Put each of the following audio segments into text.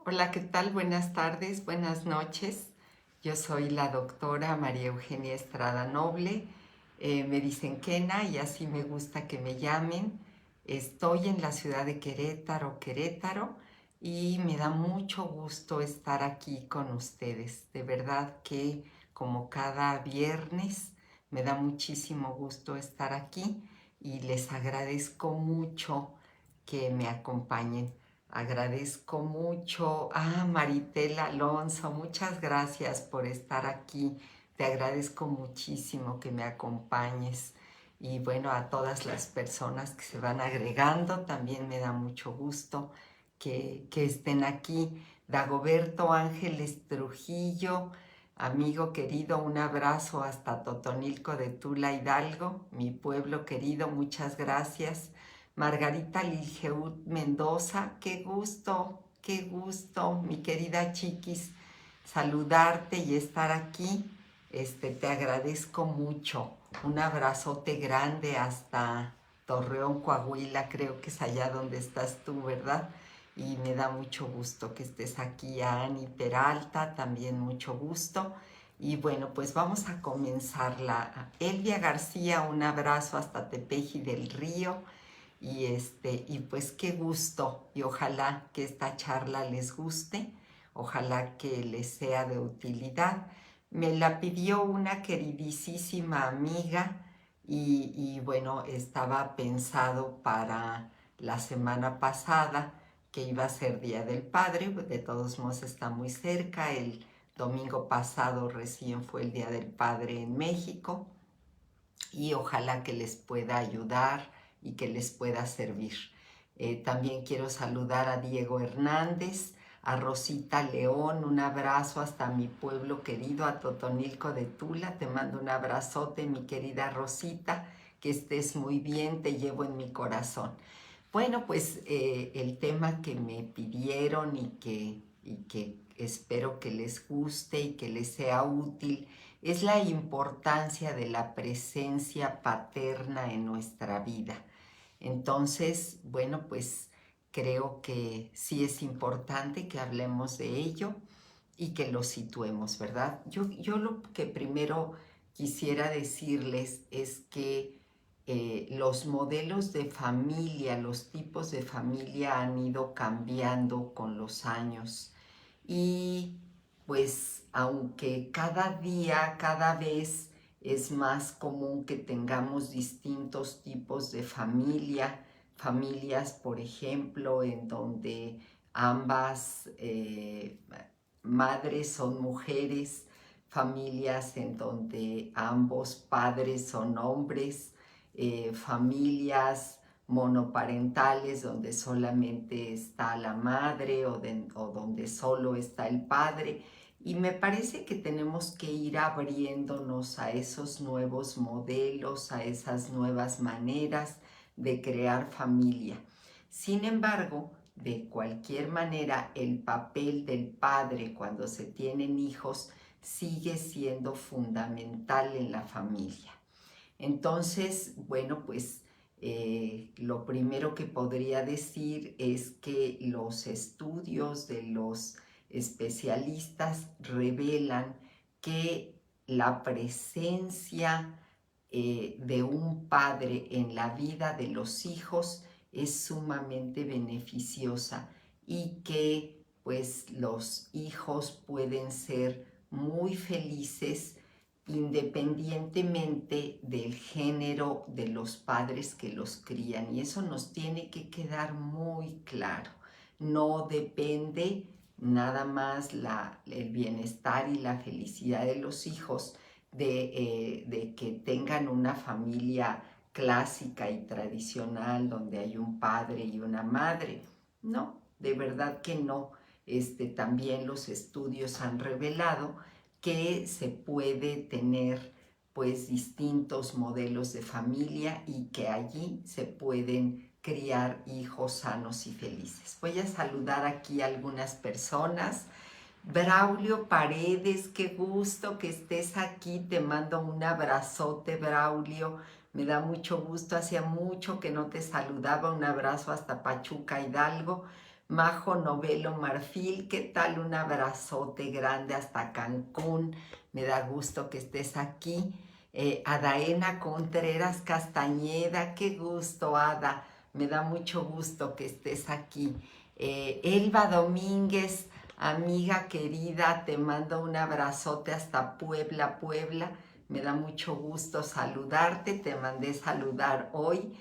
Hola, ¿qué tal? Buenas tardes, buenas noches. Yo soy la doctora María Eugenia Estrada Noble. Me dicen Kena y así me gusta que me llamen. Estoy en la ciudad de Querétaro, y me da mucho gusto estar aquí con ustedes. De verdad que como cada viernes me da muchísimo gusto estar aquí y les agradezco mucho que me acompañen. Agradezco mucho a Maritela Alonso, muchas gracias por estar aquí. Te agradezco muchísimo que me acompañes. Y bueno, a todas las personas que se van agregando, también me da mucho gusto que estén aquí. Dagoberto Ángeles Trujillo, amigo querido, un abrazo hasta Totonilco de Tula, Hidalgo, mi pueblo querido, muchas gracias. Margarita Liljeud Mendoza, qué gusto, mi querida Chiquis, saludarte y estar aquí. Te agradezco mucho. Un abrazote grande hasta Torreón, Coahuila, creo que es allá donde estás tú, ¿verdad? Y me da mucho gusto que estés aquí. A Ani Peralta, también mucho gusto. Y bueno, pues vamos a comenzarla. Elvia García, un abrazo hasta Tepeji del Río. Y pues qué gusto, y ojalá que esta charla les guste, ojalá que les sea de utilidad. Me la pidió una queridísima amiga y bueno, estaba pensado para la semana pasada, que iba a ser Día del Padre. De todos modos está muy cerca. El domingo pasado recién fue el Día del Padre en México, y ojalá que les pueda ayudar y que les pueda servir. También quiero saludar a Diego Hernández, a Rosita León, un abrazo hasta mi pueblo querido, a Totonilco de Tula. Te mando un abrazote, mi querida Rosita, que estés muy bien, te llevo en mi corazón. Bueno, pues el tema que me pidieron y que espero que les guste y que les sea útil es la importancia de la presencia paterna en nuestra vida. Entonces, bueno, pues creo que sí es importante que hablemos de ello y que lo situemos, ¿verdad? Yo lo que primero quisiera decirles es que los modelos de familia, los tipos de familia han ido cambiando con los años, y pues aunque cada día, cada vez es más común que tengamos distintos tipos de familia, familias, por ejemplo, en donde ambas madres son mujeres, familias en donde ambos padres son hombres, familias monoparentales donde solamente está la madre o donde solo está el padre. Y me parece que tenemos que ir abriéndonos a esos nuevos modelos, a esas nuevas maneras de crear familia. Sin embargo, de cualquier manera, el papel del padre cuando se tienen hijos sigue siendo fundamental en la familia. Entonces, bueno, pues lo primero que podría decir es que los estudios de los especialistas revelan que la presencia de un padre en la vida de los hijos es sumamente beneficiosa, y que pues los hijos pueden ser muy felices independientemente del género de los padres que los crían. Y eso nos tiene que quedar muy claro. No depende nada más el bienestar y la felicidad de los hijos de que tengan una familia clásica y tradicional donde hay un padre y una madre. No, de verdad que no. También los estudios han revelado que se puede tener pues distintos modelos de familia y que allí se pueden criar hijos sanos y felices. Voy a saludar aquí a algunas personas. Braulio Paredes, qué gusto que estés aquí, te mando un abrazote, Braulio, me da mucho gusto, hacía mucho que no te saludaba, un abrazo hasta Pachuca, Hidalgo. Majo Novelo Marfil, ¿qué tal? Un abrazote grande hasta Cancún. Me da gusto que estés aquí. Adaena Contreras Castañeda, qué gusto, Ada. Me da mucho gusto que estés aquí. Elba Domínguez, amiga querida, te mando un abrazote hasta Puebla, Puebla. Me da mucho gusto saludarte, te mandé saludar hoy.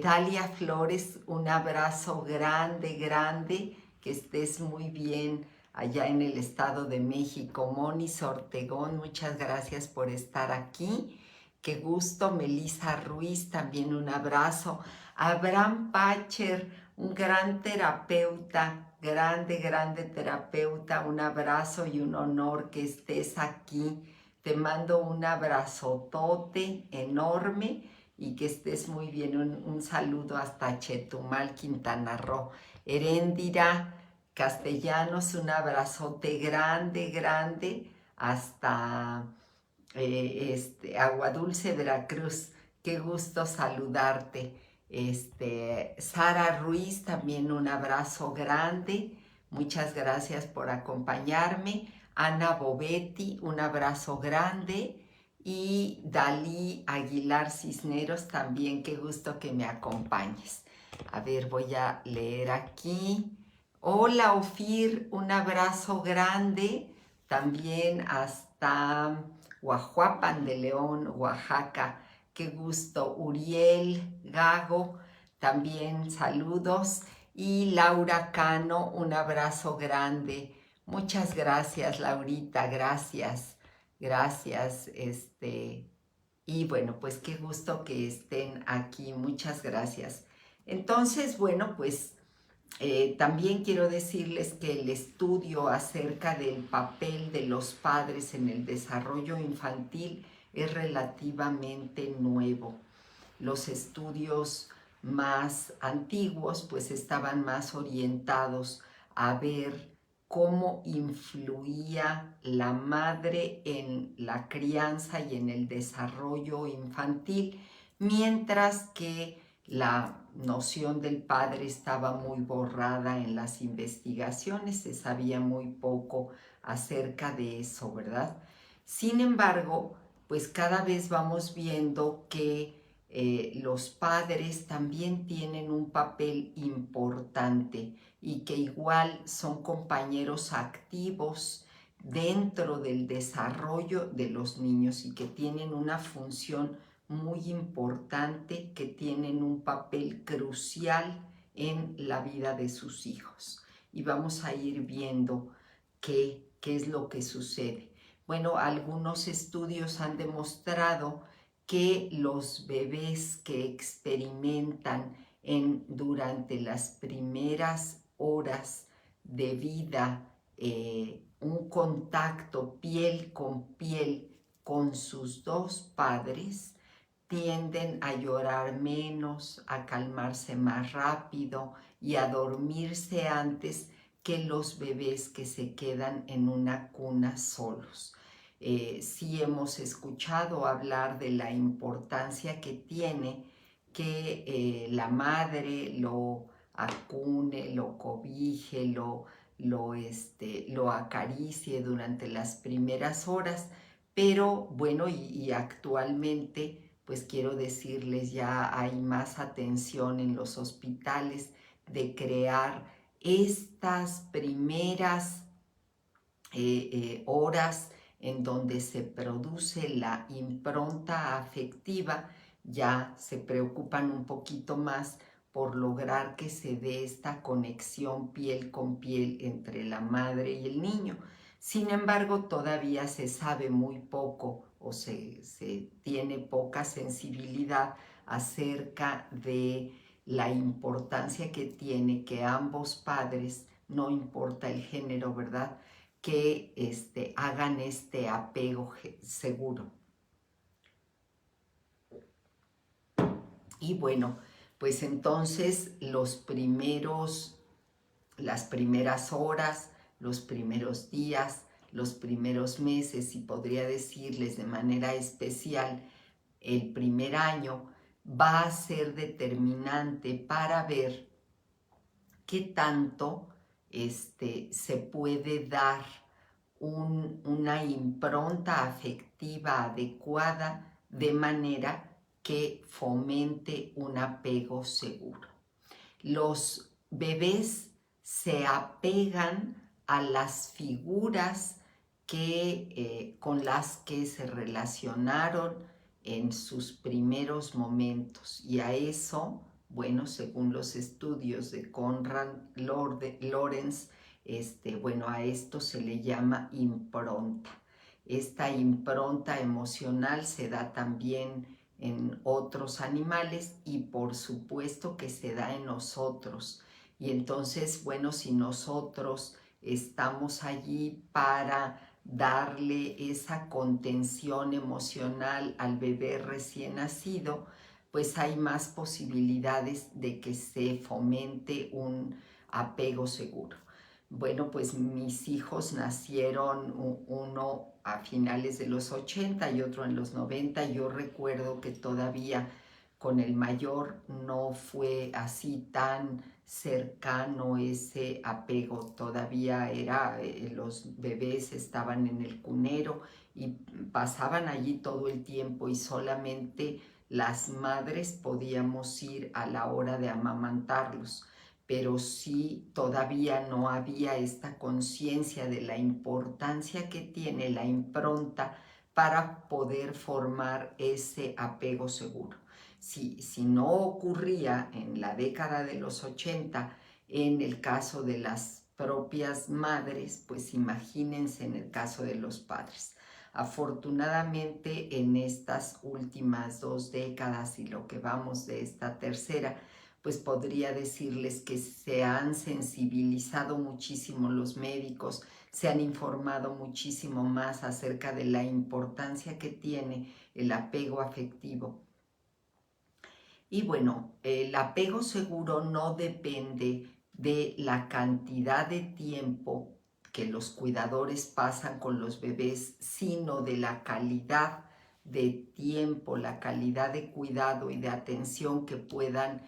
Dalia Flores, un abrazo grande, grande, que estés muy bien allá en el Estado de México. Moniz Ortegón, muchas gracias por estar aquí. Qué gusto. Melissa Ruiz, también un abrazo. Abraham Pacher, un gran terapeuta, grande, grande terapeuta, un abrazo y un honor que estés aquí. Te mando un abrazotote enorme y que estés muy bien. Un saludo hasta Chetumal, Quintana Roo. Heréndira Castellanos, un abrazote grande, grande hasta Agua Dulce, Veracruz. Qué gusto saludarte. Sara Ruiz, también un abrazo grande. Muchas gracias por acompañarme. Ana Bovetti, un abrazo grande. Y Dalí Aguilar Cisneros, también qué gusto que me acompañes. A ver, voy a leer aquí. Hola Ofir, un abrazo grande. También hasta Guajuapan de León, Oaxaca. Qué gusto. Uriel Gago, también saludos. Y Laura Cano, un abrazo grande. Muchas gracias, Laurita, gracias. Gracias, y bueno, pues qué gusto que estén aquí, muchas gracias. Entonces, bueno, pues también quiero decirles que el estudio acerca del papel de los padres en el desarrollo infantil es relativamente nuevo. Los estudios más antiguos pues estaban más orientados a ver cómo influía la madre en la crianza y en el desarrollo infantil, mientras que la noción del padre estaba muy borrada en las investigaciones, se sabía muy poco acerca de eso, ¿verdad? Sin embargo, pues cada vez vamos viendo que los padres también tienen un papel importante y que igual son compañeros activos dentro del desarrollo de los niños y que tienen una función muy importante, que tienen un papel crucial en la vida de sus hijos. Y vamos a ir viendo qué es lo que sucede. Bueno, algunos estudios han demostrado que los bebés que experimentan durante las primeras horas de vida un contacto piel con sus dos padres, tienden a llorar menos, a calmarse más rápido y a dormirse antes que los bebés que se quedan en una cuna solos. Sí hemos escuchado hablar de la importancia que tiene que la madre lo acune, lo cobije, lo acaricie durante las primeras horas, pero bueno, y actualmente pues quiero decirles, ya hay más atención en los hospitales de crear estas primeras horas en donde se produce la impronta afectiva. Ya se preocupan un poquito más por lograr que se dé esta conexión piel con piel entre la madre y el niño. Sin embargo, todavía se sabe muy poco o se tiene poca sensibilidad acerca de la importancia que tiene que ambos padres, no importa el género, ¿verdad?, que hagan este apego seguro. Y bueno, pues entonces las primeras horas, los primeros días, los primeros meses, y podría decirles de manera especial el primer año, va a ser determinante para ver qué tanto se puede dar una impronta afectiva adecuada de manera que fomente un apego seguro. Los bebés se apegan a las figuras con las que se relacionaron en sus primeros momentos, y a eso, bueno, según los estudios de Konrad Lorenz, bueno, a esto se le llama impronta. Esta impronta emocional se da también en otros animales y por supuesto que se da en nosotros. Y entonces, bueno, si nosotros estamos allí para darle esa contención emocional al bebé recién nacido, pues hay más posibilidades de que se fomente un apego seguro. Bueno, pues mis hijos nacieron, uno a finales de los 80 y otro en los 90. Yo recuerdo que todavía con el mayor no fue así tan cercano ese apego. Todavía los bebés estaban en el cunero y pasaban allí todo el tiempo y solamente las madres podíamos ir a la hora de amamantarlos, pero sí todavía no había esta conciencia de la importancia que tiene la impronta para poder formar ese apego seguro. Si no ocurría en la década de los 80, en el caso de las propias madres, pues imagínense en el caso de los padres. Afortunadamente, en estas últimas 2 décadas y lo que vamos de esta tercera, pues podría decirles que se han sensibilizado muchísimo los médicos, se han informado muchísimo más acerca de la importancia que tiene el apego afectivo. Y bueno, el apego seguro no depende de la cantidad de tiempo que los cuidadores pasan con los bebés, sino de la calidad de tiempo, la calidad de cuidado y de atención que puedan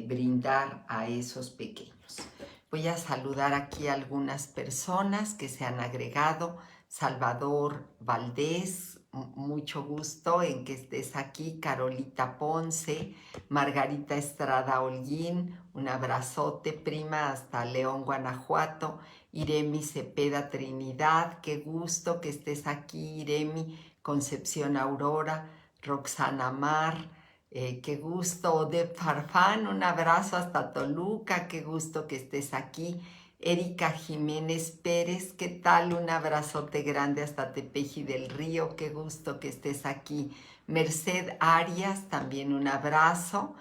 brindar a esos pequeños. Voy a saludar aquí a algunas personas que se han agregado. Salvador Valdés, mucho gusto en que estés aquí. Carolita Ponce, Margarita Estrada Holguín, un abrazote, prima, hasta León, Guanajuato. Iremi Cepeda Trinidad, qué gusto que estés aquí, Iremi. Concepción Aurora, Roxana Mar, qué gusto. Odette Farfán, un abrazo hasta Toluca, qué gusto que estés aquí. Erika Jiménez Pérez, ¿qué tal? Un abrazote grande hasta Tepeji del Río, qué gusto que estés aquí. Merced Arias, también un abrazo.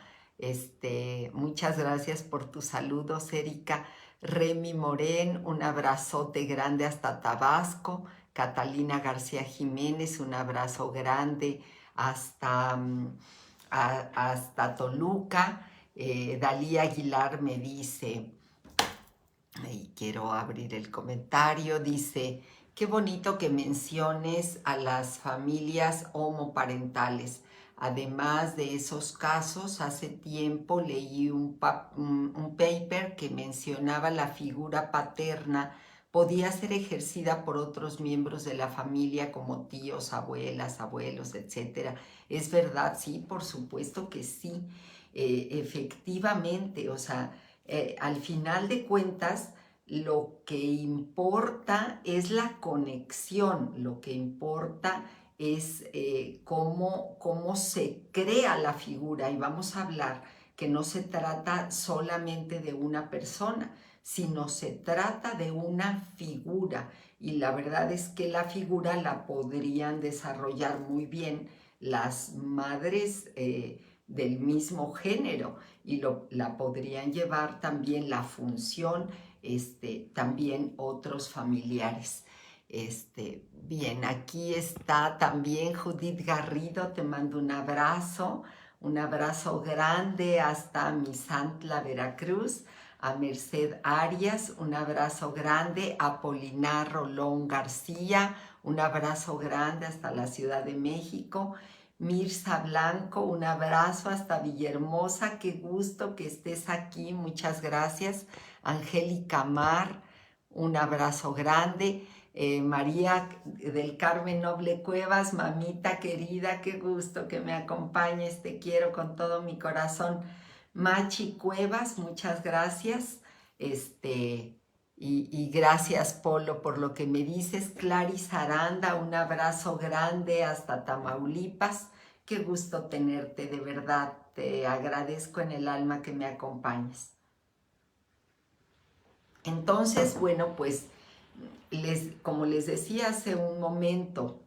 Muchas gracias por tus saludos, Erika. Remy Morén, un abrazote grande hasta Tabasco. Catalina García Jiménez, un abrazo grande hasta Toluca. Dalí Aguilar me dice, y quiero abrir el comentario, dice, qué bonito que menciones a las familias homoparentales. Además de esos casos, hace tiempo leí un paper que mencionaba la figura paterna podía ser ejercida por otros miembros de la familia como tíos, abuelas, abuelos, etc. ¿Es verdad? Sí, por supuesto que sí. Efectivamente, o sea, al final de cuentas, lo que importa es la conexión, lo que importa es cómo se crea la figura, y vamos a hablar que no se trata solamente de una persona, sino se trata de una figura, y la verdad es que la figura la podrían desarrollar muy bien las madres del mismo género, y la podrían llevar también la función, también otros familiares. Bien, aquí está también Judith Garrido, te mando un abrazo grande hasta Misantla, Veracruz. A Merced Arias, un abrazo grande. A Polinar Rolón García, un abrazo grande hasta la Ciudad de México. Mirza Blanco, un abrazo hasta Villahermosa, qué gusto que estés aquí, muchas gracias. Angélica Mar, un abrazo grande. María del Carmen Noble Cuevas, mamita querida, qué gusto que me acompañes, te quiero con todo mi corazón. Machi Cuevas, muchas gracias. Y gracias, Polo, por lo que me dices. Claris Aranda, un abrazo grande hasta Tamaulipas. Qué gusto tenerte, de verdad. Te agradezco en el alma que me acompañes. Entonces, bueno, pues, como les decía hace un momento,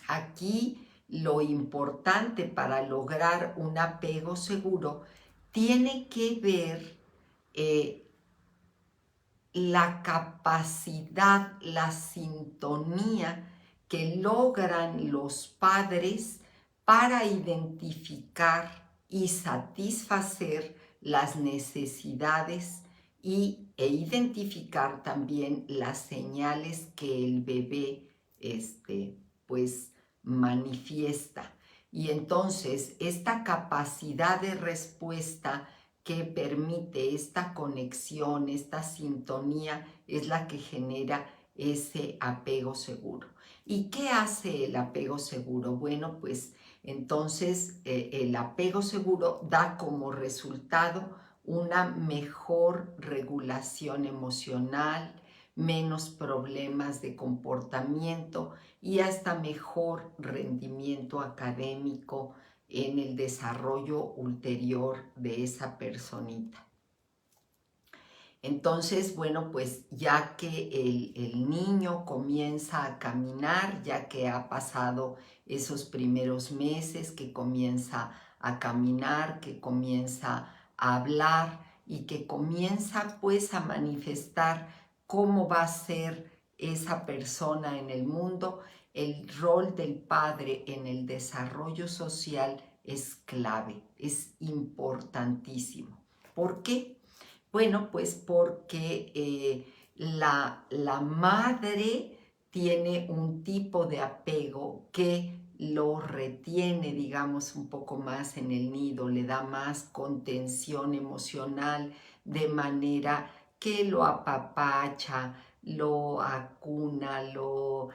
aquí lo importante para lograr un apego seguro tiene que ver la capacidad, la sintonía que logran los padres para identificar y satisfacer las necesidades e identificar también las señales que el bebé pues manifiesta. Y entonces esta capacidad de respuesta que permite esta conexión, esta sintonía, es la que genera ese apego seguro. ¿Y qué hace el apego seguro? Bueno, pues entonces el apego seguro da como resultado una mejor regulación emocional, menos problemas de comportamiento y hasta mejor rendimiento académico en el desarrollo ulterior de esa personita. Entonces, bueno, pues ya que el niño comienza a caminar, ya que ha pasado esos primeros meses, que comienza a caminar, que comienza a hablar y que comienza pues a manifestar cómo va a ser esa persona en el mundo, el rol del padre en el desarrollo social es clave, es importantísimo. ¿Por qué? Bueno, pues porque la madre tiene un tipo de apego que lo retiene, digamos, un poco más en el nido, le da más contención emocional, de manera que lo apapacha, lo acuna, lo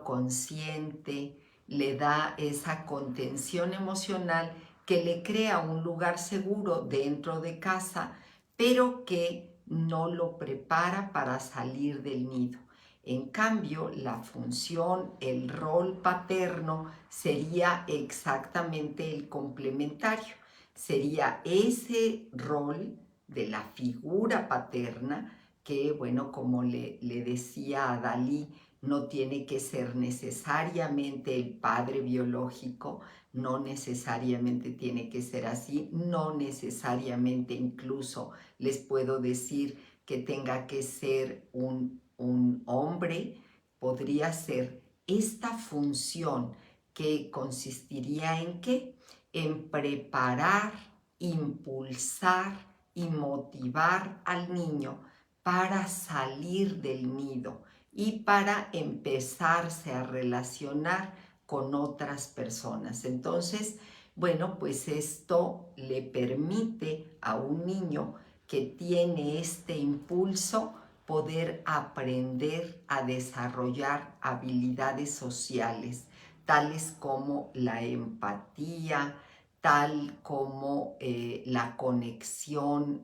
consiente, le da esa contención emocional que le crea un lugar seguro dentro de casa, pero que no lo prepara para salir del nido. En cambio, la función, el rol paterno sería exactamente el complementario. Sería ese rol de la figura paterna que, bueno, como le decía a Dalí, no tiene que ser necesariamente el padre biológico, no necesariamente tiene que ser así, no necesariamente incluso les puedo decir que tenga que ser un hombre, podría ser esta función que consistiría en ¿qué? En preparar, impulsar y motivar al niño para salir del nido y para empezarse a relacionar con otras personas. Entonces, bueno, pues esto le permite a un niño que tiene este impulso poder aprender a desarrollar habilidades sociales, tales como la empatía, tal como la conexión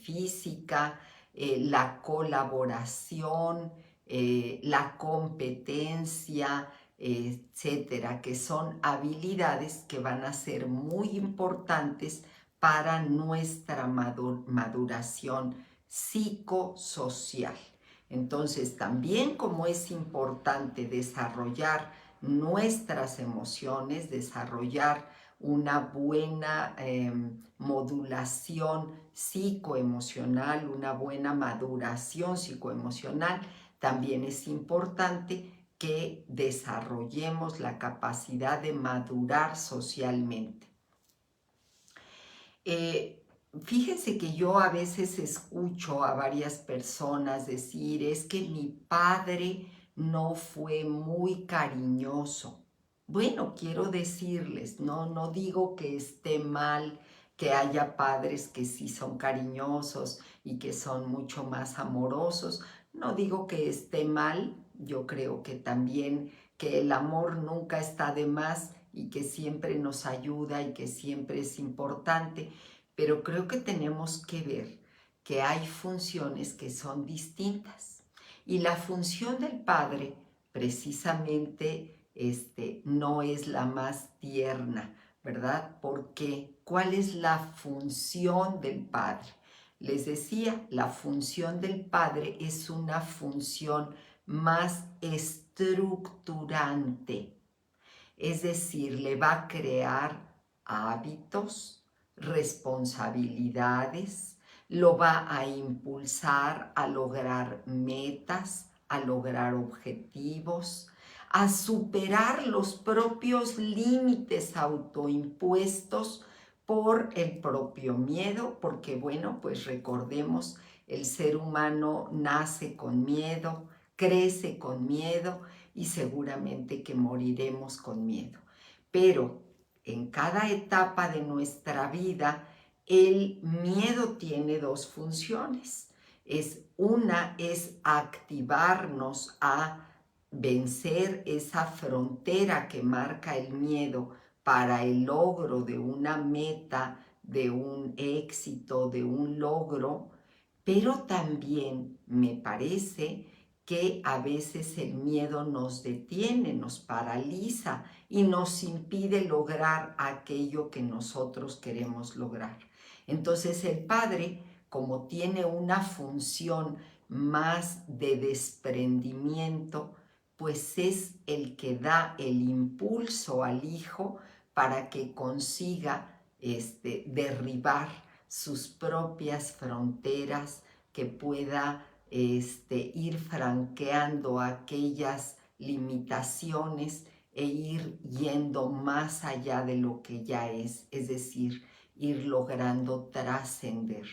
física, la colaboración, la competencia, etcétera, que son habilidades que van a ser muy importantes para nuestra maduración psicosocial. Entonces, también como es importante desarrollar nuestras emociones, desarrollar una buena modulación psicoemocional, una buena maduración psicoemocional, también es importante que desarrollemos la capacidad de madurar socialmente. Fíjense que yo a veces escucho a varias personas decir, es que mi padre no fue muy cariñoso. Bueno, quiero decirles, no digo que esté mal que haya padres que sí son cariñosos y que son mucho más amorosos. No digo que esté mal, yo creo que también que el amor nunca está de más y que siempre nos ayuda y que siempre es importante, pero creo que tenemos que ver que hay funciones que son distintas. Y la función del padre precisamente no es la más tierna, ¿verdad? Porque ¿cuál es la función del padre? Les decía, la función del padre es una función más estructurante, es decir, le va a crear hábitos, responsabilidades, lo va a impulsar a lograr metas, a lograr objetivos, a superar los propios límites autoimpuestos por el propio miedo, porque bueno, pues recordemos, el ser humano nace con miedo, crece con miedo y seguramente que moriremos con miedo. Pero en cada etapa de nuestra vida, el miedo tiene dos funciones. Una es activarnos a vencer esa frontera que marca el miedo para el logro de una meta, de un éxito, de un logro, pero también me parece que a veces el miedo nos detiene, nos paraliza y nos impide lograr aquello que nosotros queremos lograr. Entonces el padre, como tiene una función más de desprendimiento, pues es el que da el impulso al hijo para que consiga derribar sus propias fronteras, que pueda ir franqueando aquellas limitaciones e ir yendo más allá de lo que ya es decir, ir logrando trascender.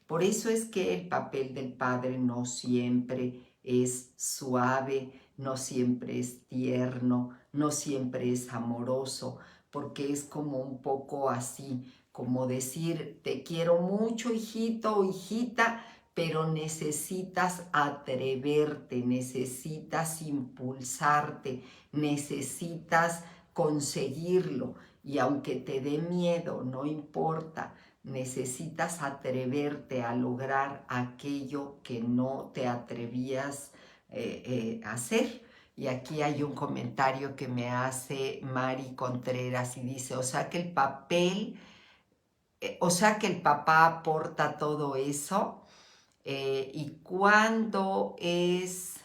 Por eso es que el papel del padre no siempre es suave, no siempre es tierno, no siempre es amoroso, porque es como un poco así, como decir, te quiero mucho, hijito o hijita, pero necesitas atreverte, necesitas impulsarte, necesitas conseguirlo. Y aunque te dé miedo, no importa, necesitas atreverte a lograr aquello que no te atrevías a hacer. Y aquí hay un comentario que me hace Mari Contreras y dice, o sea que el papá aporta todo eso. Y cuando es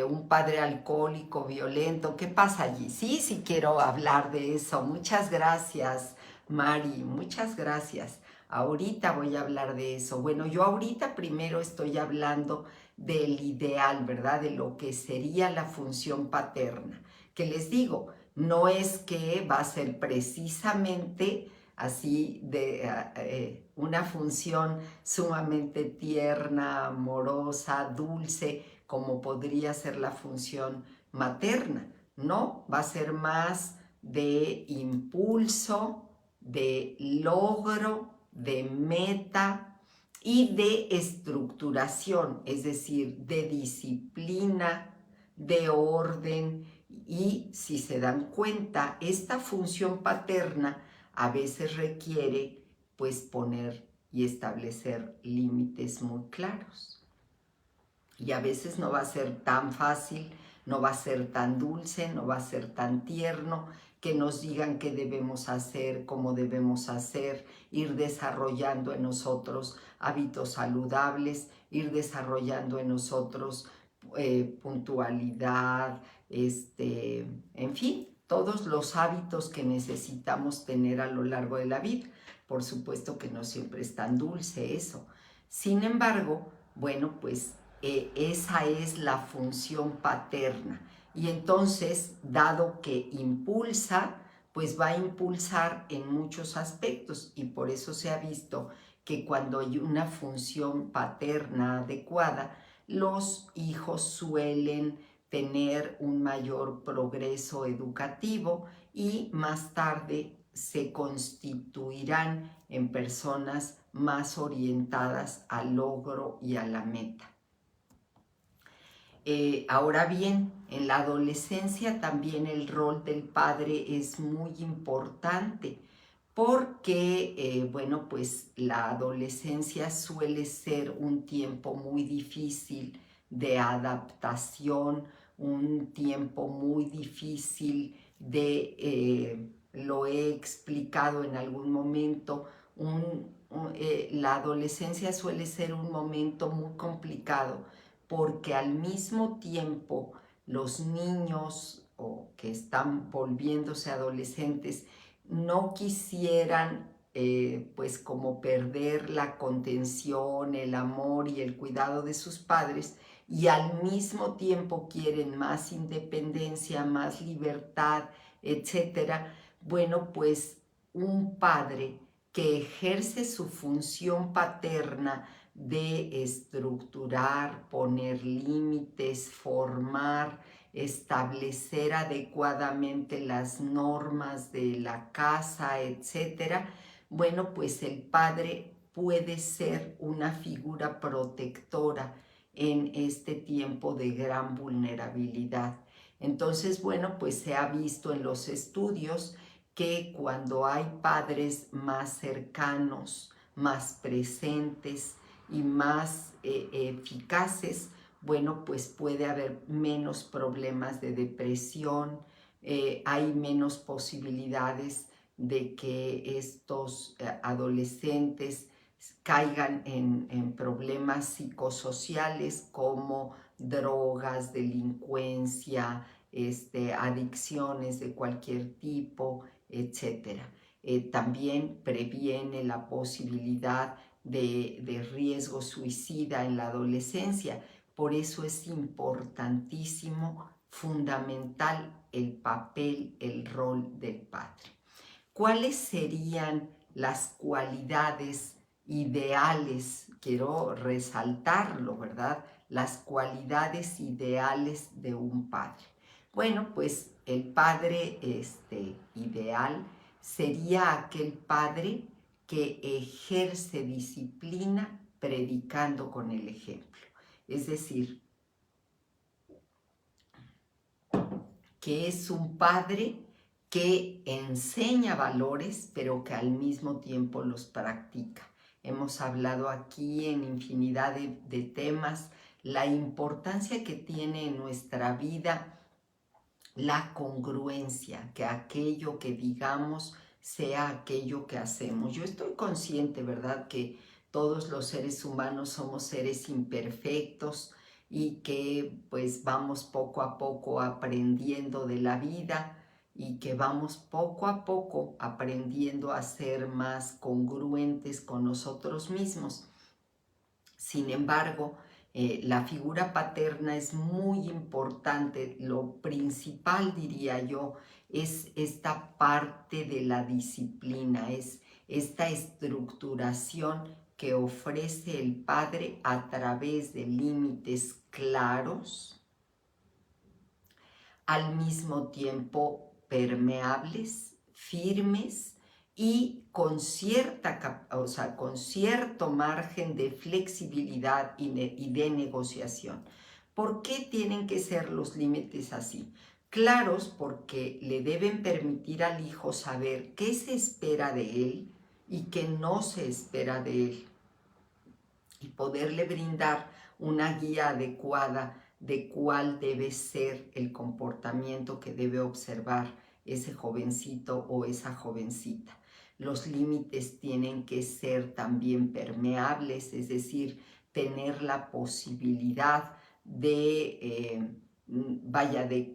un padre alcohólico, violento, ¿qué pasa allí? Sí quiero hablar de eso. Muchas gracias, Mari, muchas gracias. Ahorita voy a hablar de eso. Bueno, yo ahorita primero estoy hablando del ideal, ¿verdad? De lo que sería la función paterna. Que les digo, no es que va a ser precisamente así de una función sumamente tierna, amorosa, dulce, como podría ser la función materna, ¿no? Va a ser más de impulso, de logro, de meta y de estructuración, es decir, de disciplina, de orden. Y si se dan cuenta, esta función paterna a veces requiere pues poner y establecer límites muy claros. Y a veces no va a ser tan fácil, no va a ser tan dulce, no va a ser tan tierno, que nos digan qué debemos hacer, cómo debemos hacer, ir desarrollando en nosotros hábitos saludables, ir desarrollando en nosotros puntualidad, en fin, todos los hábitos que necesitamos tener a lo largo de la vida. Por supuesto que no siempre es tan dulce eso. Sin embargo, bueno, pues esa es la función paterna. Y entonces, dado que impulsa, pues va a impulsar en muchos aspectos. Y por eso se ha visto que cuando hay una función paterna adecuada, los hijos suelen tener un mayor progreso educativo y más tarde se constituirán en personas más orientadas al logro y a la meta. Ahora bien, en la adolescencia también el rol del padre es muy importante porque, bueno, pues la adolescencia suele ser un tiempo muy difícil de adaptación, un tiempo muy difícil lo he explicado en algún momento, la adolescencia suele ser un momento muy complicado porque al mismo tiempo los niños o que están volviéndose adolescentes no quisieran pues como perder la contención, el amor y el cuidado de sus padres y al mismo tiempo quieren más independencia, más libertad, etcétera. Bueno, pues un padre que ejerce su función paterna de estructurar, poner límites, formar, establecer adecuadamente las normas de la casa, etcétera, bueno, pues el padre puede ser una figura protectora en este tiempo de gran vulnerabilidad. Entonces, bueno, pues se ha visto en los estudios que cuando hay padres más cercanos, más presentes y más eficaces, bueno, pues puede haber menos problemas de depresión, hay menos posibilidades de que estos adolescentes caigan en problemas psicosociales como drogas, delincuencia, adicciones de cualquier tipo, etc. También previene la posibilidad de riesgo suicida en la adolescencia. Por eso es importantísimo, fundamental el papel, el rol del padre. ¿Cuáles serían las cualidades ideales? Quiero resaltarlo, ¿verdad? Las cualidades ideales de un padre. Bueno, pues el padre ideal sería aquel padre que ejerce disciplina predicando con el ejemplo. Es decir, que es un padre que enseña valores, pero que al mismo tiempo los practica. Hemos hablado aquí en infinidad de temas la importancia que tiene en nuestra vida la congruencia, que aquello que digamos sea aquello que hacemos. Yo estoy consciente, ¿verdad?, que todos los seres humanos somos seres imperfectos y que pues vamos poco a poco aprendiendo de la vida y que vamos poco a poco aprendiendo a ser más congruentes con nosotros mismos. Sin embargo, la figura paterna es muy importante. Lo principal, diría yo, es esta parte de la disciplina, es esta estructuración que ofrece el padre a través de límites claros, al mismo tiempo permeables, firmes y con con cierto margen de flexibilidad y de negociación. ¿Por qué tienen que ser los límites así? Claros, porque le deben permitir al hijo saber qué se espera de él y qué no se espera de él, y poderle brindar una guía adecuada de cuál debe ser el comportamiento que debe observar ese jovencito o esa jovencita. Los límites tienen que ser también permeables, es decir, tener la posibilidad de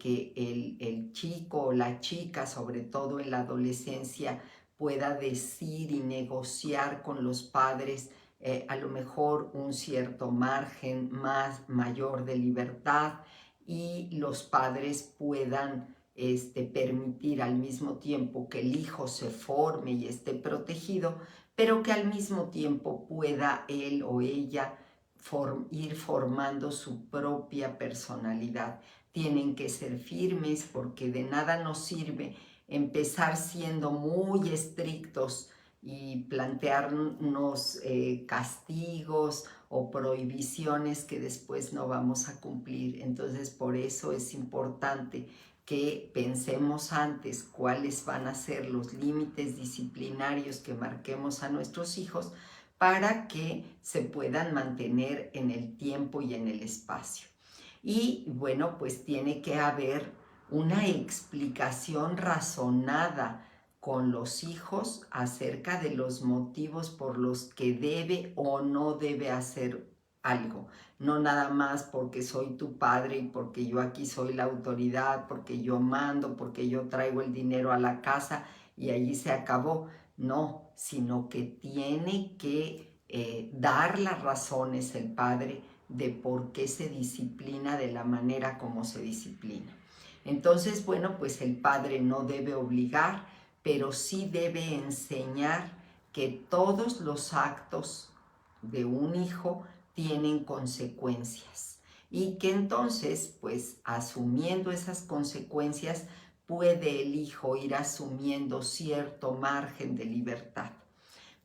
que el chico o la chica, sobre todo en la adolescencia, pueda decir y negociar con los padres a lo mejor un cierto margen mayor de libertad, y los padres puedan permitir al mismo tiempo que el hijo se forme y esté protegido, pero que al mismo tiempo pueda él o ella ir formando su propia personalidad. tienen que ser firmes, porque de nada nos sirve empezar siendo muy estrictos y plantearnos castigos o prohibiciones que después no vamos a cumplir. Entonces, por eso es importante que pensemos antes cuáles van a ser los límites disciplinarios que marquemos a nuestros hijos para que se puedan mantener en el tiempo y en el espacio. Y bueno, pues tiene que haber una explicación razonada con los hijos acerca de los motivos por los que debe o no debe hacer algo. No nada más porque soy tu padre y porque yo aquí soy la autoridad, porque yo mando, porque yo traigo el dinero a la casa y allí se acabó. No, sino que tiene que dar las razones el padre de por qué se disciplina de la manera como se disciplina. Entonces, bueno, pues el padre no debe obligar, pero sí debe enseñar que todos los actos de un hijo tienen consecuencias y que entonces, pues asumiendo esas consecuencias, puede el hijo ir asumiendo cierto margen de libertad.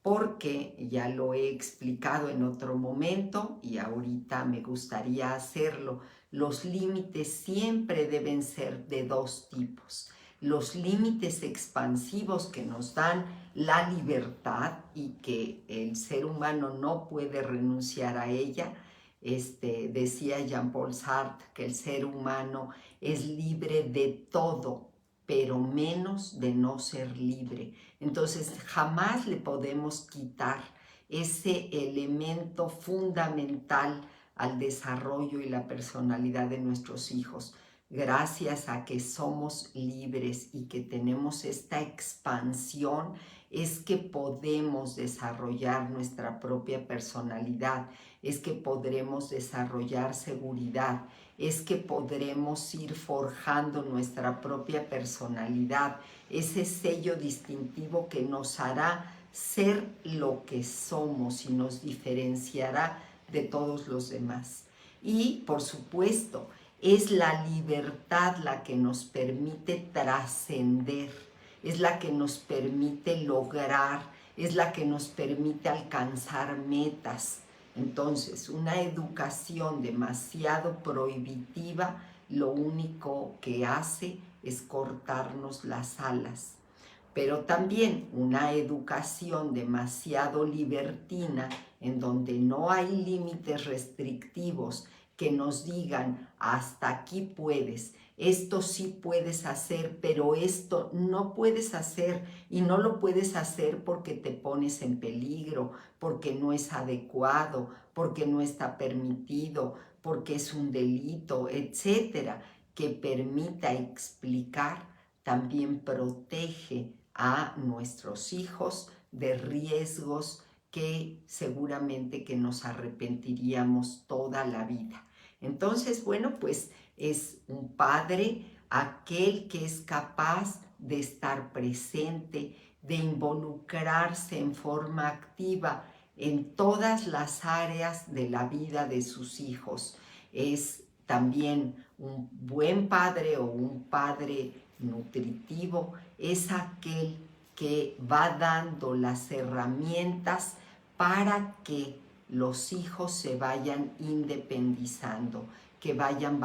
Porque ya lo he explicado en otro momento y ahorita me gustaría hacerlo, los límites siempre deben ser de dos tipos. Los límites expansivos que nos dan la libertad y que el ser humano no puede renunciar a ella. Decía Jean-Paul Sartre que el ser humano es libre de todo, pero menos de no ser libre. Entonces jamás le podemos quitar ese elemento fundamental al desarrollo y la personalidad de nuestros hijos. Gracias a que somos libres y que tenemos esta expansión, es que podemos desarrollar nuestra propia personalidad, es que podremos desarrollar seguridad, es que podremos ir forjando nuestra propia personalidad, ese sello distintivo que nos hará ser lo que somos y nos diferenciará de todos los demás. Y, por supuesto, es la libertad la que nos permite trascender, es la que nos permite lograr, es la que nos permite alcanzar metas. Entonces, una educación demasiado prohibitiva lo único que hace es cortarnos las alas. Pero también una educación demasiado libertina, en donde no hay límites restrictivos que nos digan hasta aquí puedes, esto sí puedes hacer, pero esto no puedes hacer, y no lo puedes hacer porque te pones en peligro, porque no es adecuado, porque no está permitido, porque es un delito, etcétera, que permita explicar, también protege a nuestros hijos de riesgos que seguramente que nos arrepentiríamos toda la vida. Entonces, bueno, pues es un padre aquel que es capaz de estar presente, de involucrarse en forma activa en todas las áreas de la vida de sus hijos. Es también un buen padre o un padre nutritivo, es aquel que va dando las herramientas para que los hijos se vayan independizando, que vayan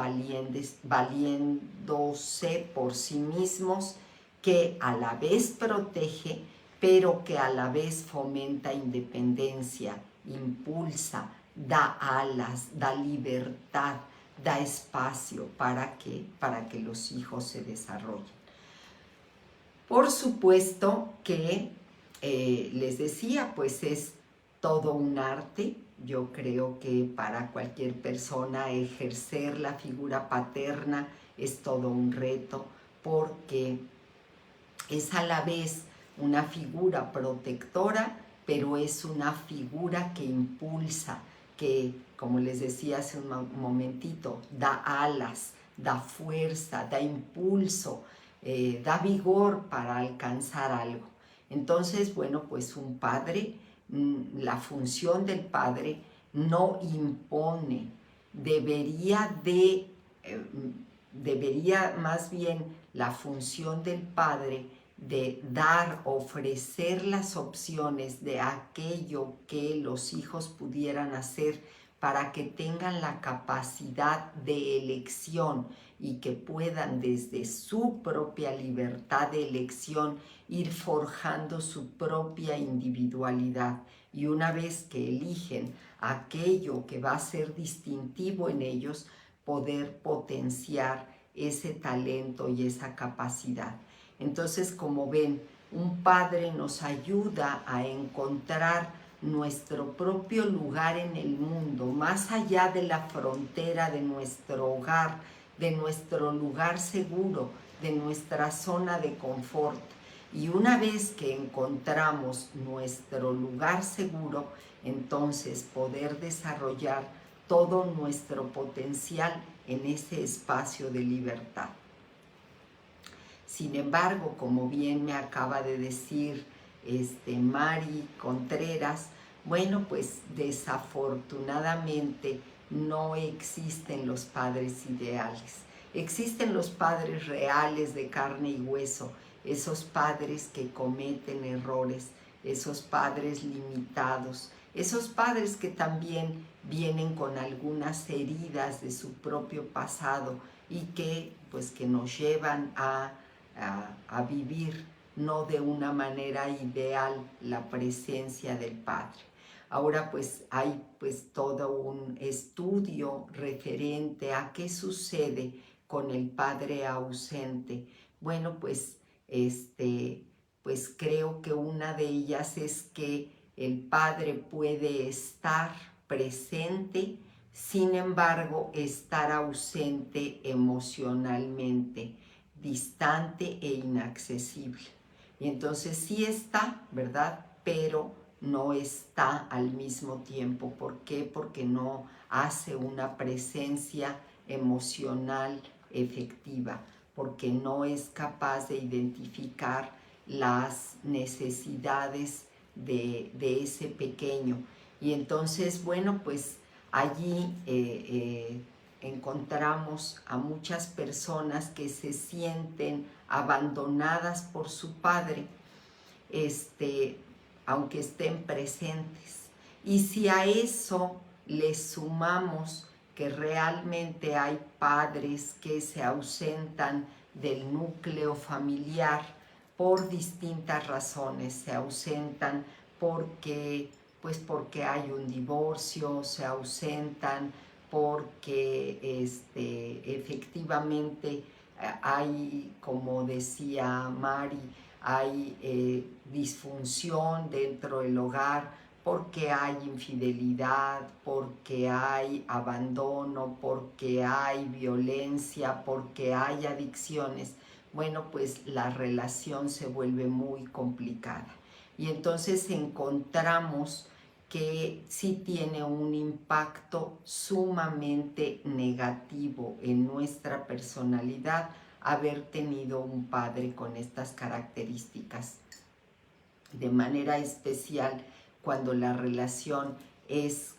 valiéndose por sí mismos, que a la vez protege, pero que a la vez fomenta independencia, impulsa, da alas, da libertad, da espacio para que los hijos se desarrollen. Por supuesto que, les decía, pues es todo un arte. Yo creo que para cualquier persona ejercer la figura paterna es todo un reto, porque es a la vez una figura protectora, pero es una figura que impulsa, que, como les decía hace un momentito, da alas, da fuerza, da impulso, da vigor para alcanzar algo. Entonces, bueno, pues un padre, la función del padre no impone, debería de debería más bien la función del padre de dar, ofrecer las opciones de aquello que los hijos pudieran hacer para que tengan la capacidad de elección y que puedan desde su propia libertad de elección ir forjando su propia individualidad. Y una vez que eligen aquello que va a ser distintivo en ellos, poder potenciar ese talento y esa capacidad. Entonces, como ven, un padre nos ayuda a encontrar nuestro propio lugar en el mundo, más allá de la frontera de nuestro hogar, de nuestro lugar seguro, de nuestra zona de confort. Y una vez que encontramos nuestro lugar seguro, entonces poder desarrollar todo nuestro potencial en ese espacio de libertad. Sin embargo, como bien me acaba de decir Mari Contreras, bueno, pues desafortunadamente no existen los padres ideales. Existen los padres reales de carne y hueso, esos padres que cometen errores, esos padres limitados, esos padres que también vienen con algunas heridas de su propio pasado y que nos llevan a vivir no de una manera ideal la presencia del Padre. Ahora pues hay todo un estudio referente a qué sucede con el Padre ausente. Bueno, pues creo que una de ellas es que el Padre puede estar presente, sin embargo, estar ausente emocionalmente, distante e inaccesible. Y entonces sí está, ¿verdad? Pero no está al mismo tiempo. ¿Por qué? Porque no hace una presencia emocional efectiva, porque no es capaz de identificar las necesidades de ese pequeño. Y entonces, bueno, pues allí encontramos a muchas personas que se sienten abandonadas por su padre, aunque estén presentes. Y si a eso le sumamos que realmente hay padres que se ausentan del núcleo familiar por distintas razones, se ausentan porque hay un divorcio, se ausentan porque efectivamente hay, como decía Mari, hay disfunción dentro del hogar, porque hay infidelidad, porque hay abandono, porque hay violencia, porque hay adicciones. Bueno, pues la relación se vuelve muy complicada. Y entonces encontramos que sí tiene un impacto sumamente negativo en nuestra personalidad haber tenido un padre con estas características. De manera especial cuando la relación es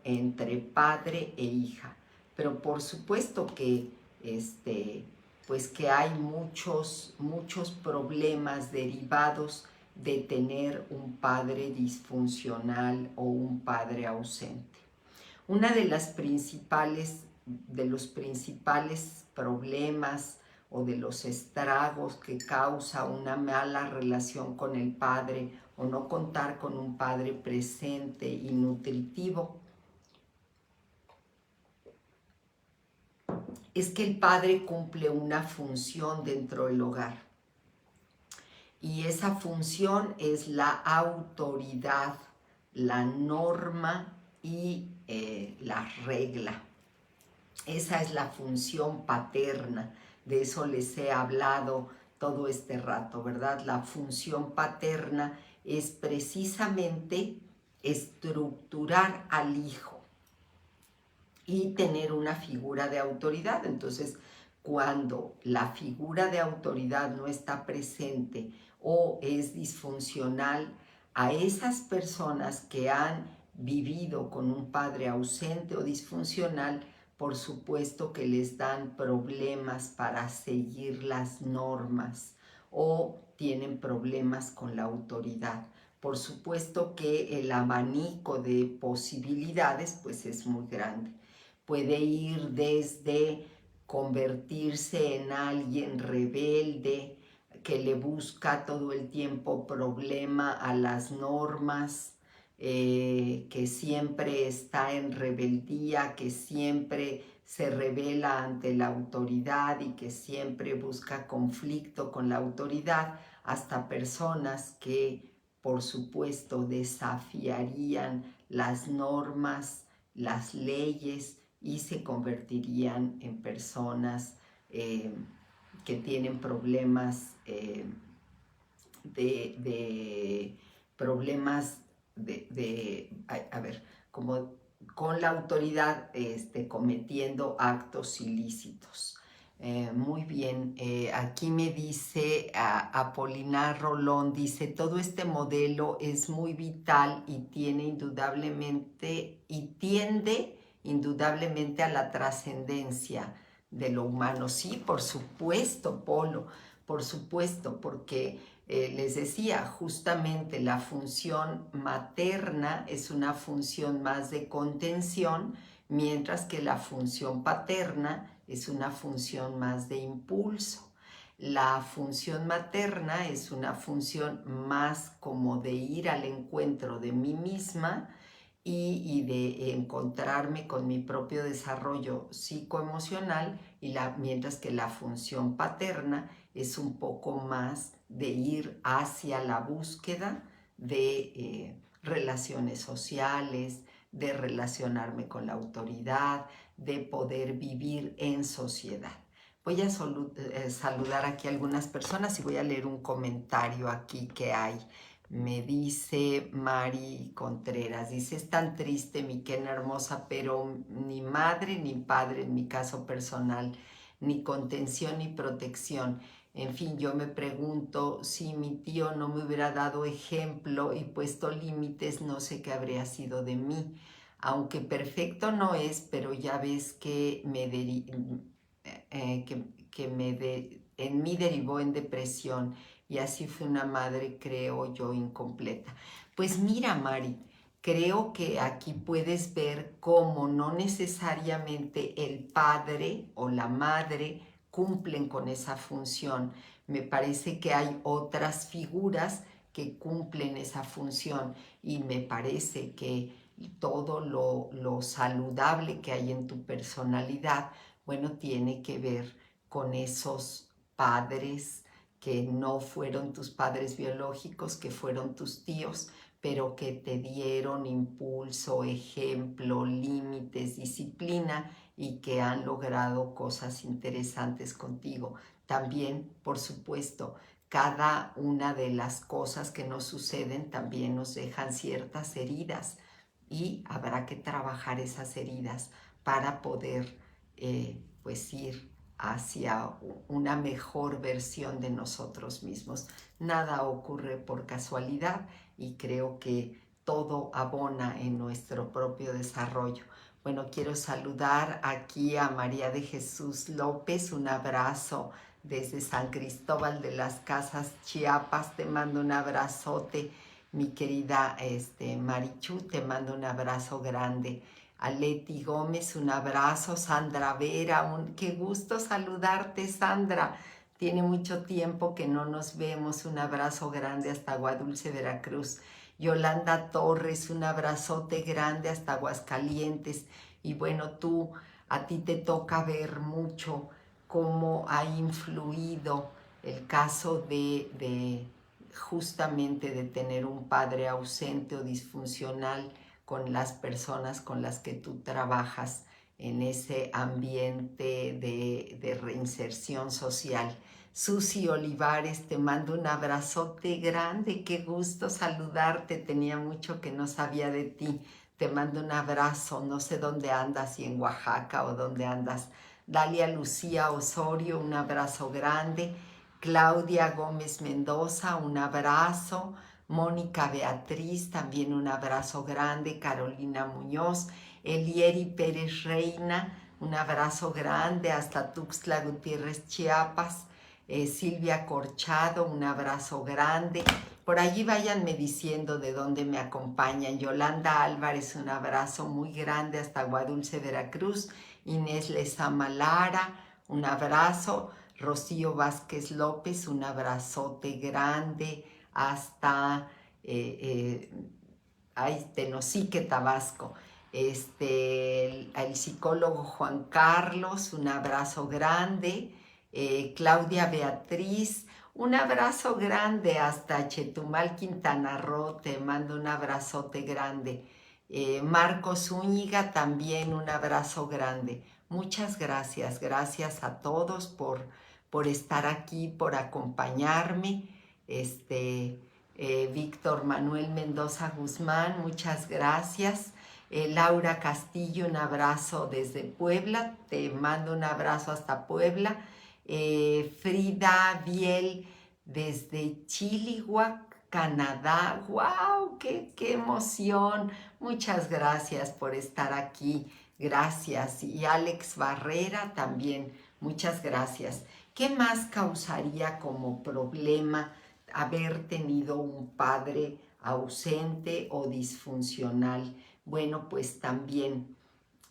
entre padre e hija. Pero por supuesto que que hay muchos problemas derivados de tener un padre disfuncional o un padre ausente. Una de los principales problemas o de los estragos que causa una mala relación con el padre o no contar con un padre presente y nutritivo es que el padre cumple una función dentro del hogar. Y esa función es la autoridad, la norma y la regla. Esa es la función paterna. De eso les he hablado todo este rato, ¿verdad? La función paterna es precisamente estructurar al hijo y tener una figura de autoridad. Entonces, cuando la figura de autoridad no está presente o es disfuncional, a esas personas que han vivido con un padre ausente o disfuncional, por supuesto que les dan problemas para seguir las normas o tienen problemas con la autoridad. Por supuesto que el abanico de posibilidades pues es muy grande. Puede ir desde convertirse en alguien rebelde que le busca todo el tiempo problema a las normas, que siempre está en rebeldía, que siempre se rebela ante la autoridad y que siempre busca conflicto con la autoridad, hasta personas que, por supuesto, desafiarían las normas, las leyes y se convertirían en personas que tienen problemas de problemas como con la autoridad cometiendo actos ilícitos. Muy bien, aquí me dice Apolinar Rolón, dice, todo este modelo es muy vital y tiene indudablemente, y tiende indudablemente a la trascendencia de lo humano. Sí, por supuesto, Polo, por supuesto, porque les decía, justamente la función materna es una función más de contención, mientras que la función paterna es una función más de impulso. La función materna es una función más como de ir al encuentro de mí misma y de encontrarme con mi propio desarrollo psicoemocional, mientras que la función paterna es un poco más de ir hacia la búsqueda de relaciones sociales, de relacionarme con la autoridad, de poder vivir en sociedad. Voy a saludar aquí a algunas personas y voy a leer un comentario aquí que hay. Me dice Mari Contreras, dice, es tan triste mi Kena hermosa, pero ni madre ni padre en mi caso personal, ni contención ni protección. En fin, yo me pregunto si mi tío no me hubiera dado ejemplo y puesto límites, no sé qué habría sido de mí. Aunque perfecto no es, pero ya ves que en mí derivó en depresión y así fue una madre, creo yo, incompleta. Pues mira, Mari, creo que aquí puedes ver cómo no necesariamente el padre o la madre cumplen con esa función. Me parece que hay otras figuras que cumplen esa función y me parece que todo lo saludable que hay en tu personalidad, bueno, tiene que ver con esos padres que no fueron tus padres biológicos, que fueron tus tíos, pero que te dieron impulso, ejemplo, límites, disciplina y que han logrado cosas interesantes contigo. También, por supuesto, cada una de las cosas que nos suceden también nos dejan ciertas heridas y habrá que trabajar esas heridas para poder pues ir hacia una mejor versión de nosotros mismos. Nada ocurre por casualidad y creo que todo abona en nuestro propio desarrollo. Bueno, quiero saludar aquí a María de Jesús López, un abrazo desde San Cristóbal de las Casas, Chiapas, te mando un abrazote, mi querida Marichu, te mando un abrazo grande. A Leti Gómez, un abrazo. Sandra Vera, qué gusto saludarte, Sandra. Tiene mucho tiempo que no nos vemos. Un abrazo grande hasta Aguadulce, Veracruz. Yolanda Torres, un abrazote grande hasta Aguascalientes. Y bueno, a ti te toca ver mucho cómo ha influido el caso de justamente de tener un padre ausente o disfuncional con las personas con las que tú trabajas en ese ambiente de reinserción social. Susi Olivares, te mando un abrazote grande, qué gusto saludarte, tenía mucho que no sabía de ti. Te mando un abrazo, no sé dónde andas, si en Oaxaca o dónde andas. Dalia Lucía Osorio, un abrazo grande. Claudia Gómez Mendoza, un abrazo. Mónica Beatriz, también un abrazo grande. Carolina Muñoz. Elieri Pérez Reina, un abrazo grande hasta Tuxtla Gutiérrez, Chiapas. Silvia Corchado, un abrazo grande. Por allí váyanme diciendo de dónde me acompañan. Yolanda Álvarez, un abrazo muy grande hasta Aguadulce, Veracruz. Inés Lezama Lara, un abrazo. Rocío Vázquez López, un abrazote grande hasta Tenosique, Tabasco. El psicólogo Juan Carlos, un abrazo grande. Claudia Beatriz, un abrazo grande hasta Chetumal, Quintana Roo, te mando un abrazote grande. Marcos Zúñiga, también un abrazo grande. Muchas gracias, gracias a todos por estar aquí, por acompañarme. Víctor Manuel Mendoza Guzmán, muchas gracias. Laura Castillo, un abrazo desde Puebla, te mando un abrazo hasta Puebla. Frida Biel desde Chilliwack, Canadá. ¡Wow! ¡Qué emoción! Muchas gracias por estar aquí. Gracias. Y Alex Barrera también. Muchas gracias. ¿Qué más causaría como problema haber tenido un padre ausente o disfuncional? Bueno, pues también,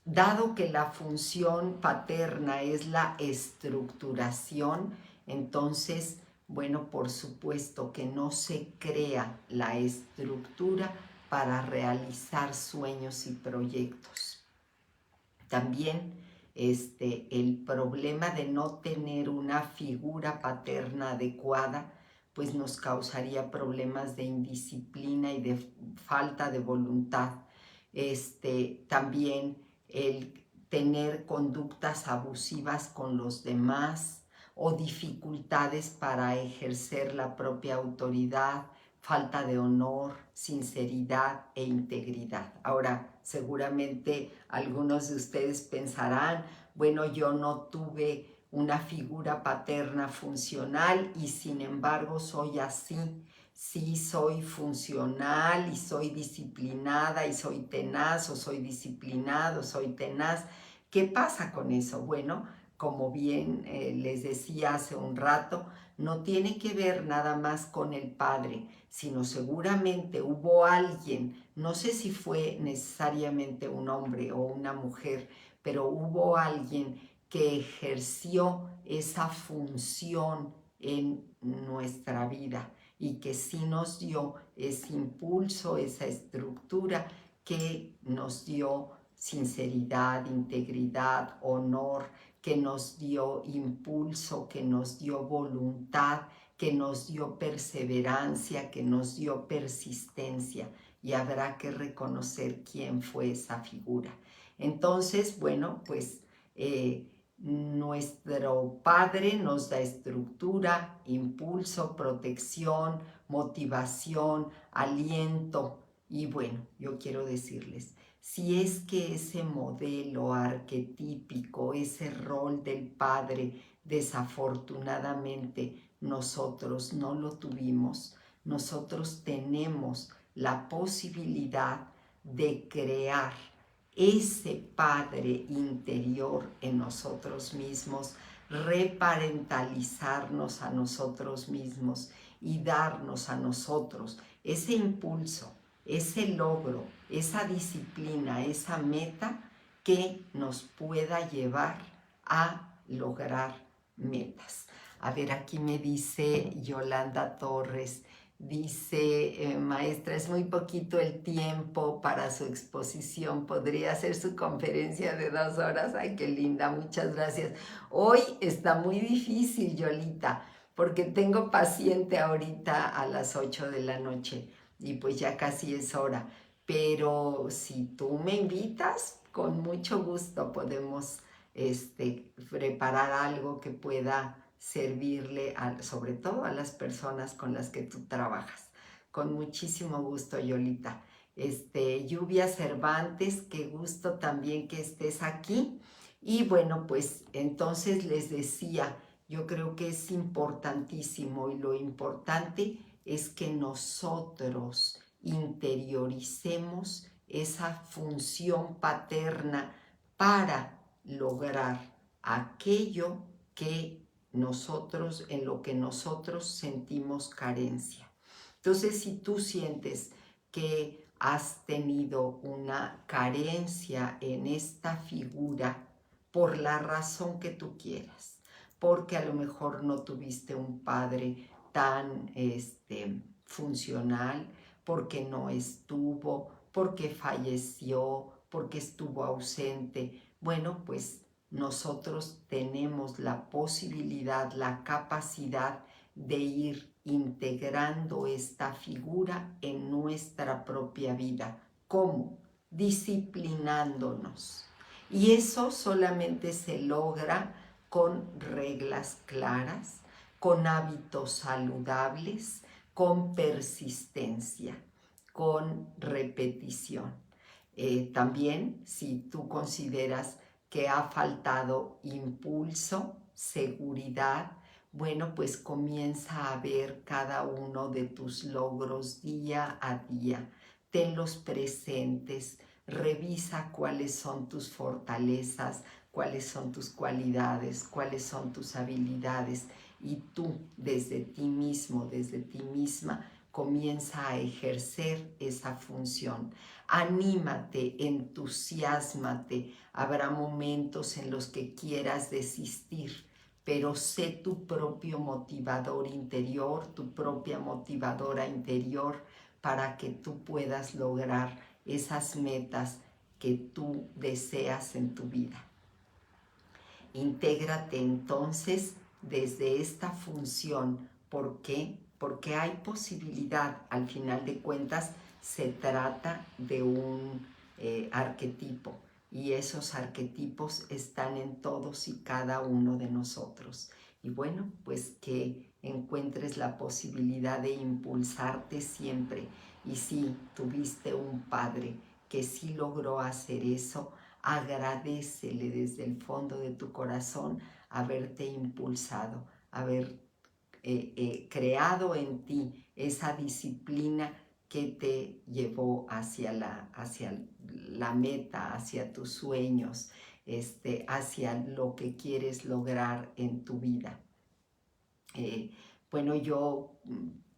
dado que la función paterna es la estructuración, entonces, bueno, por supuesto que no se crea la estructura para realizar sueños y proyectos. También el problema de no tener una figura paterna adecuada, pues nos causaría problemas de indisciplina y de falta de voluntad. También el tener conductas abusivas con los demás o dificultades para ejercer la propia autoridad, falta de honor, sinceridad e integridad. Ahora, seguramente algunos de ustedes pensarán, bueno, yo no tuve una figura paterna funcional y sin embargo soy así. Sí, soy funcional y soy disciplinada y soy tenaz, o soy disciplinado, soy tenaz. ¿Qué pasa con eso? Bueno, como bien les decía hace un rato, no tiene que ver nada más con el padre, sino seguramente hubo alguien, no sé si fue necesariamente un hombre o una mujer, pero hubo alguien que ejerció esa función en nuestra vida y que sí nos dio ese impulso, esa estructura que nos dio sinceridad, integridad, honor, que nos dio impulso, que nos dio voluntad, que nos dio perseverancia, que nos dio persistencia, y habrá que reconocer quién fue esa figura. Entonces, bueno, pues nuestro Padre nos da estructura, impulso, protección, motivación, aliento. Y bueno, yo quiero decirles, si es que ese modelo arquetípico, ese rol del padre, desafortunadamente nosotros no lo tuvimos, nosotros tenemos la posibilidad de crear ese padre interior en nosotros mismos, reparentalizarnos a nosotros mismos y darnos a nosotros ese impulso, ese logro, esa disciplina, esa meta que nos pueda llevar a lograr metas. A ver, aquí me dice Yolanda Torres, dice, maestra, es muy poquito el tiempo para su exposición, ¿podría hacer su conferencia de 2 horas? Ay, qué linda, muchas gracias. Hoy está muy difícil, Yolita, porque tengo paciente ahorita a las 8 de la noche y pues ya casi es hora, pero si tú me invitas, con mucho gusto podemos preparar algo que pueda servirle sobre todo a las personas con las que tú trabajas. Con muchísimo gusto, Yolita. Lluvia Cervantes, qué gusto también que estés aquí. Y bueno, pues entonces les decía, yo creo que es importantísimo y lo importante es que nosotros interioricemos esa función paterna para lograr aquello que nosotros, en lo que nosotros sentimos carencia. Entonces, si tú sientes que has tenido una carencia en esta figura por la razón que tú quieras, porque a lo mejor no tuviste un padre tan funcional, porque no estuvo, porque falleció, porque estuvo ausente. Bueno, pues nosotros tenemos la posibilidad, la capacidad de ir integrando esta figura en nuestra propia vida. ¿Cómo? Disciplinándonos. Y eso solamente se logra con reglas claras, con hábitos saludables, con persistencia, con repetición. También, si tú consideras que ha faltado impulso, seguridad, bueno, pues comienza a ver cada uno de tus logros día a día. Tenlos presentes, revisa cuáles son tus fortalezas, cuáles son tus cualidades, cuáles son tus habilidades, y tú desde ti mismo, desde ti misma, comienza a ejercer esa función. Anímate, entusiásmate. Habrá momentos en los que quieras desistir, pero sé tu propio motivador interior, tu propia motivadora interior, para que tú puedas lograr esas metas que tú deseas en tu vida. Intégrate entonces desde esta función. ¿Por qué? Porque hay posibilidad. Al final de cuentas, se trata de un arquetipo, y esos arquetipos están en todos y cada uno de nosotros. Y bueno, pues que encuentres la posibilidad de impulsarte siempre. Y si tuviste un padre que sí logró hacer eso, agradécele desde el fondo de tu corazón haberte impulsado, haber creado en ti esa disciplina que te llevó hacia la meta, hacia tus sueños, hacia lo que quieres lograr en tu vida. Bueno, yo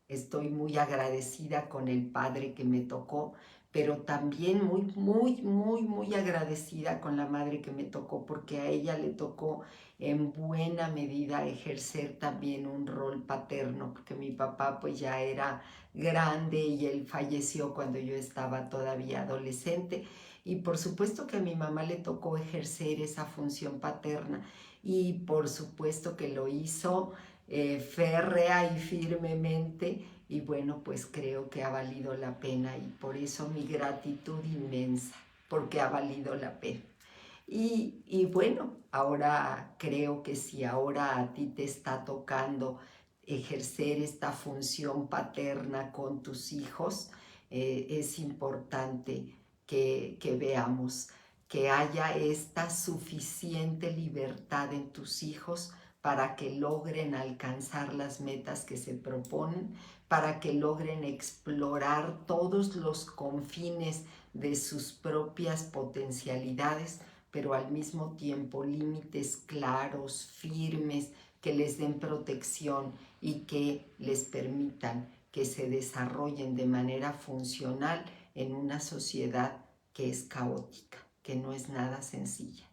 estoy muy agradecida con el padre que me tocó, pero también muy agradecida con la madre que me tocó, porque a ella le tocó en buena medida ejercer también un rol paterno, porque mi papá pues ya era grande y él falleció cuando yo estaba todavía adolescente, y por supuesto que a mi mamá le tocó ejercer esa función paterna, y por supuesto que lo hizo férrea y firmemente, y bueno, pues creo que ha valido la pena, y por eso mi gratitud inmensa, porque ha valido la pena. Y bueno, ahora creo que si ahora a ti te está tocando ejercer esta función paterna con tus hijos, es importante que veamos que haya esta suficiente libertad en tus hijos para que logren alcanzar las metas que se proponen, para que logren explorar todos los confines de sus propias potencialidades, pero al mismo tiempo límites claros, firmes, que les den protección y que les permitan que se desarrollen de manera funcional en una sociedad que es caótica, que no es nada sencilla.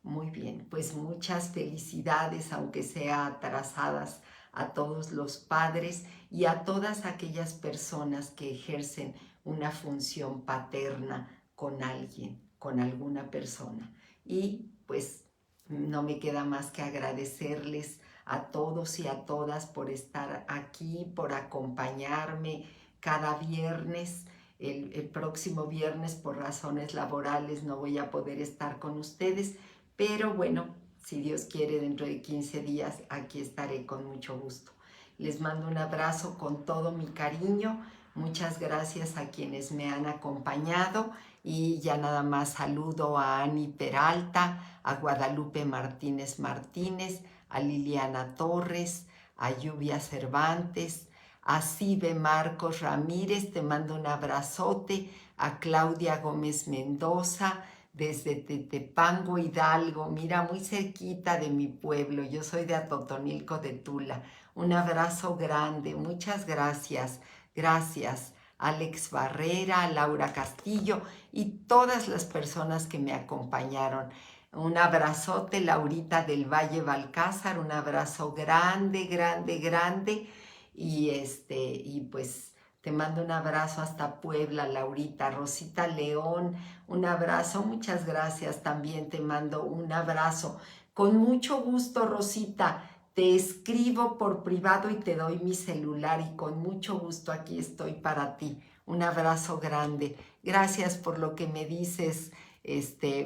Muy bien, pues muchas felicidades, aunque sea atrasadas, a todos los padres y a todas aquellas personas que ejercen una función paterna con alguien, con alguna persona. Y pues no me queda más que agradecerles a todos y a todas por estar aquí, por acompañarme cada viernes. El próximo viernes, por razones laborales, no voy a poder estar con ustedes, pero bueno, si Dios quiere, dentro de 15 días aquí estaré con mucho gusto. Les mando un abrazo con todo mi cariño. Muchas gracias a quienes me han acompañado, y ya nada más saludo a Ani Peralta, a Guadalupe Martínez Martínez, a Liliana Torres, a Lluvia Cervantes, a Cibe Marcos Ramírez, te mando un abrazote, a Claudia Gómez Mendoza, desde Tetepango, Hidalgo, mira, muy cerquita de mi pueblo. Yo soy de Atotonilco de Tula. Un abrazo grande, muchas gracias. Gracias. Alex Barrera, Laura Castillo y todas las personas que me acompañaron. Un abrazote, Laurita del Valle Balcázar, un abrazo grande, grande, grande. Y pues te mando un abrazo hasta Puebla, Laurita. Rosita León, un abrazo, muchas gracias. También te mando un abrazo. Con mucho gusto, Rosita. Te escribo por privado y te doy mi celular y con mucho gusto aquí estoy para ti. Un abrazo grande. Gracias por lo que me dices,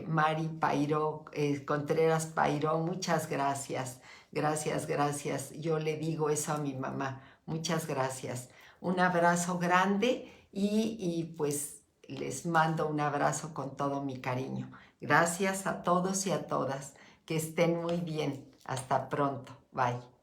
Mari Pairó, Contreras Pairó. Muchas gracias. Gracias, gracias. Yo le digo eso a mi mamá. Muchas gracias. Un abrazo grande y pues les mando un abrazo con todo mi cariño. Gracias a todos y a todas. Que estén muy bien. Hasta pronto. Bye.